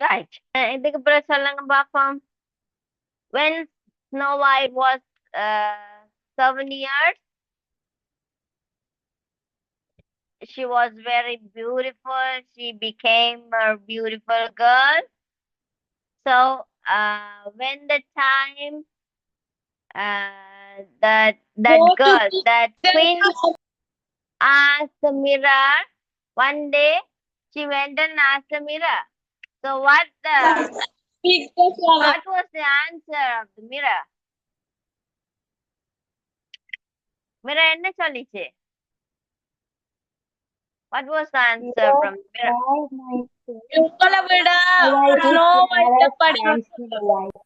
Right. இதுக்கு பிறகு சொல்லுங்க பாப்போம். When Snow White was 7 years, she was very beautiful. She became a beautiful girl. So when the time that Go to girl, that queen picture. asked the mirror, one day she went and asked the mirror. So what was the answer of the mirror? Mirror என்ன சொல்லிச்சு? What was the answer Mirror, from the mirror? why my உங்களை விட Snow White is Snow White fairer படி than Snow White.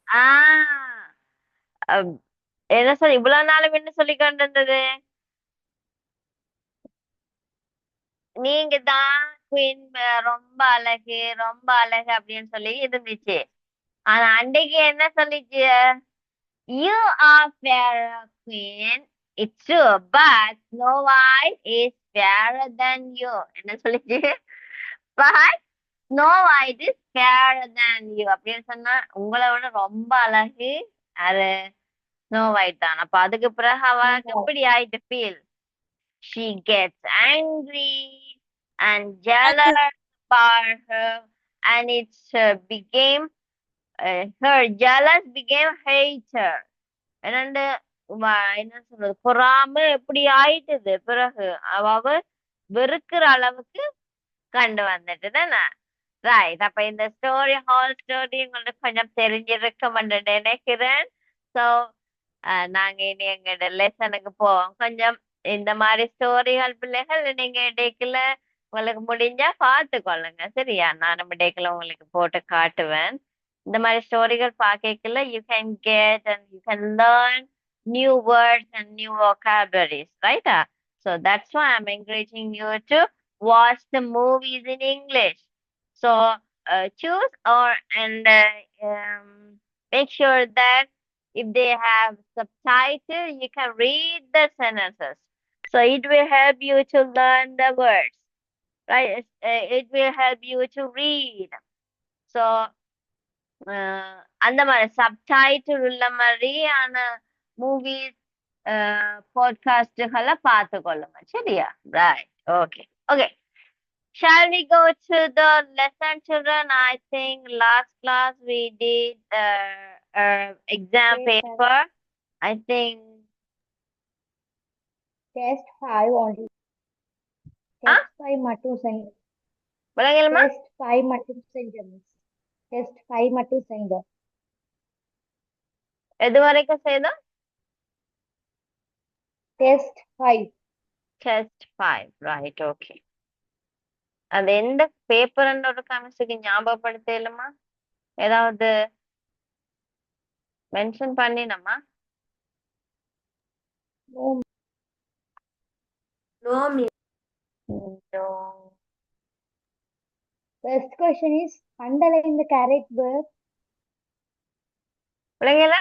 அஹ், என்ன சொல்லி இவ்வளவு நாளும் என்ன சொல்லி கொண்டிருந்தது? நீங்க தான் குயின், ரொம்ப அழகு ரொம்ப அழகு அப்படின்னு சொல்லி இருந்துச்சு. ஆனா அன்றைக்கு என்ன சொல்லிச்சு? You are fairer queen. It's true, but Snow White is fairer than you. என்ன சொல்லிச்சு? But Snow White is fairer than you அப்படின்னு சொன்னா உங்களை விட ரொம்ப அழகு அது ஸ்னோ ஒயிட் தான். அப்ப அதுக்கு பிறகு அவளுக்கு எப்படி ஆயிட்டு feel? She gets angry and jealous about her, and became her jealous became hater. என்னண்டு என்ன சொல்றது, பொறாம எப்படி ஆயிட்டுது பிறகு அவ வெறுக்கிற அளவுக்கு கண்டு வந்துட்டு தானே. ரைட். அப்ப இந்த ஸ்டோரி, ஹால் ஸ்டோரி உங்களுக்கு கொஞ்சம் தெரிஞ்சிருக்கும் என்று நினைக்கிறேன். ஸோ நாங்க இனி எங்க லெசனுக்கு போவோம். கொஞ்சம் இந்த மாதிரி ஸ்டோரிகள் பிள்ளைகள் நீங்க இடைக்குல உங்களுக்கு முடிஞ்சா பார்த்துக்கொள்ளுங்க, சரியா? நானும் இடைக்குல உங்களுக்கு போட்டு காட்டுவேன். இந்த மாதிரி ஸ்டோரிகள் பார்க்கல you can get and you can learn new words and new vocabularies, right? So that's why I'm encouraging you to watch the movies in English. So choose or and make sure that if they have subtitle, you can read the sentences. So it will help you to learn the words, right? It will help you to read. So அந்த மாதிரி subtitle உள்ள மாதிரியான movies பாட்காஸ்டுகளை பார்த்து கொள்ளுங்க, சரியா? Right. Okay okay. Shall we go to the lesson, children? I think last class we did exam paper. I think Test 5 only. ah Test 5 மட்டும் செஞ்ச. விளங்கலுமா? Test 5 மட்டும் செஞ்ச மிஸ். Test 5 மட்டும் செஞ்ச. எது வரைக்கும் செய்தோம்? Test 5. Test 5, right? Okay. அது எந்த பேப்பர்ன்ற ஒரு கமிஷுக்கு ஞாபகப்படுத்தலுமா? ஏதாவது mention பண்ணினமா? No. No, miss. No. First question is underline the correct verb. விளங்கல?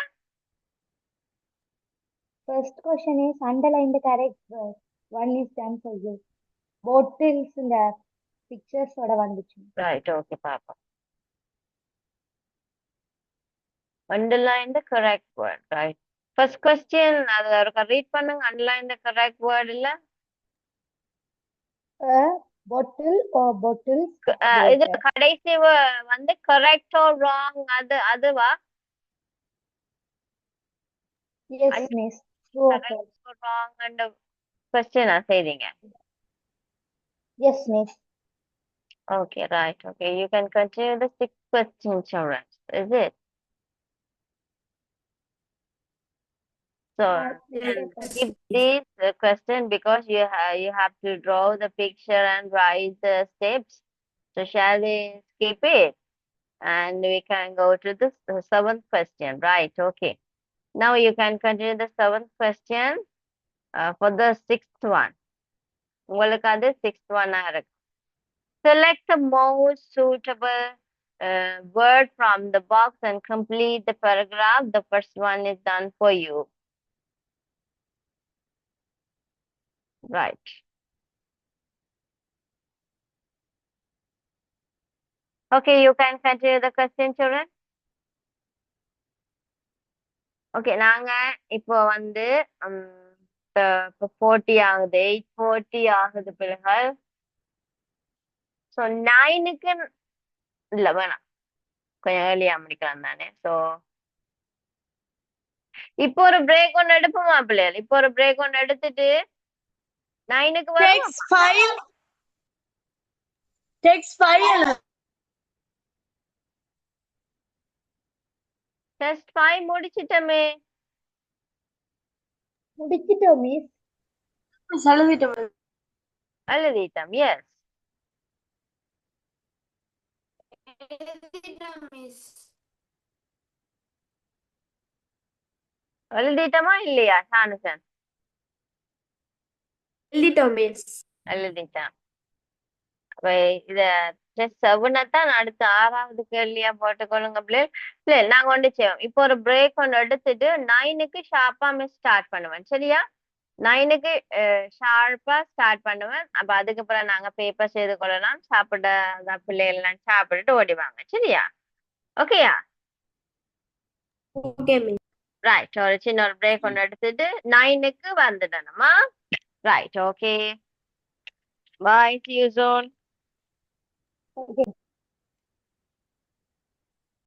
First question is underline the correct verb. One is done for you. Bottles in the pictures ஓட வந்துச்சு. Right, okay, பாப்பா. Underline the correct word, right? First question, அது ஒருக்கா read பண்ணுங்க. Underline the correct word இல்ல? A bottle or bottles. இது கடைசி வந்து correct or wrong, அதுவா? Yes, miss. True or correct false? or wrong and question செய்றீங்க. Yes, miss. Okay, right. Okay, you can continue the sixth question, children. Is it? So skip this question because you have to draw the picture and write the steps. So shall we skip it? And we can go to the seventh question, right? Okay. Now you can continue the seventh question for the sixth one. உங்களுக்கு அது sixth one இருக்கு. Select the most suitable word from the box and complete the paragraph. The first one is done for you. Right. Okay, you can continue the question, children. Okay நாங்க இப்போ வந்து இப்போ 40 ஆகுது 8:40 ஆகுது பிள்ளைகள். ஸோ 9க்கு இல்ல வேணாம், கொஞ்சம் ஏர்லியா முடிக்கலாம் தானே. ஸோ இப்போ ஒரு பிரேக் ஒன்று எடுப்போமா பிள்ளைகள்? இப்போ ஒரு பிரேக் ஒன்று எடுத்துட்டு 9க்கு வரும். Text file. Text file. Test 5 முடிச்சிட்டோமே. முடிச்சிட்டோம் மிஸ். எழுதிட்டோம். எழுதிட்டோம். எஸ் எழுதிட்டோமா இல்லையா ஷானுசன்? எழுதிட்டோம் மிஸ். எழுதிட்டேன். அப்ப இத டெஸ்ட் 7 தான் அடுத்த 6வது கேள்வியா போட்டுக்கொள்ளுங்க பிள்ளை. நாங்க ஒன்று செய்வோம். இப்போ ஒரு பிரேக் ஒன்று எடுத்துட்டு 9க்கு ஷார்ப்பா மிஸ் ஸ்டார்ட் பண்ணுவேன். சரியா? 9க்கு ஷார்ப்பா ஸ்டார்ட் பண்ணுவேன். அப்ப அதுக்கப்புறம் நாங்க பேப்பர் செய்து கொள்ளலாம். சாப்பிட பிள்ளைகள் எல்லாம் சாப்பிட்டுட்டு ஓடிவாங்க. சரியா? ஓகேயா? Okay miss. ரைட். ஒரு சின்ன ஒரு பிரேக் ஒன்று எடுத்துட்டு 9க்கு வந்துடணுமா? Right. Okay. Bye. See you soon. Okay.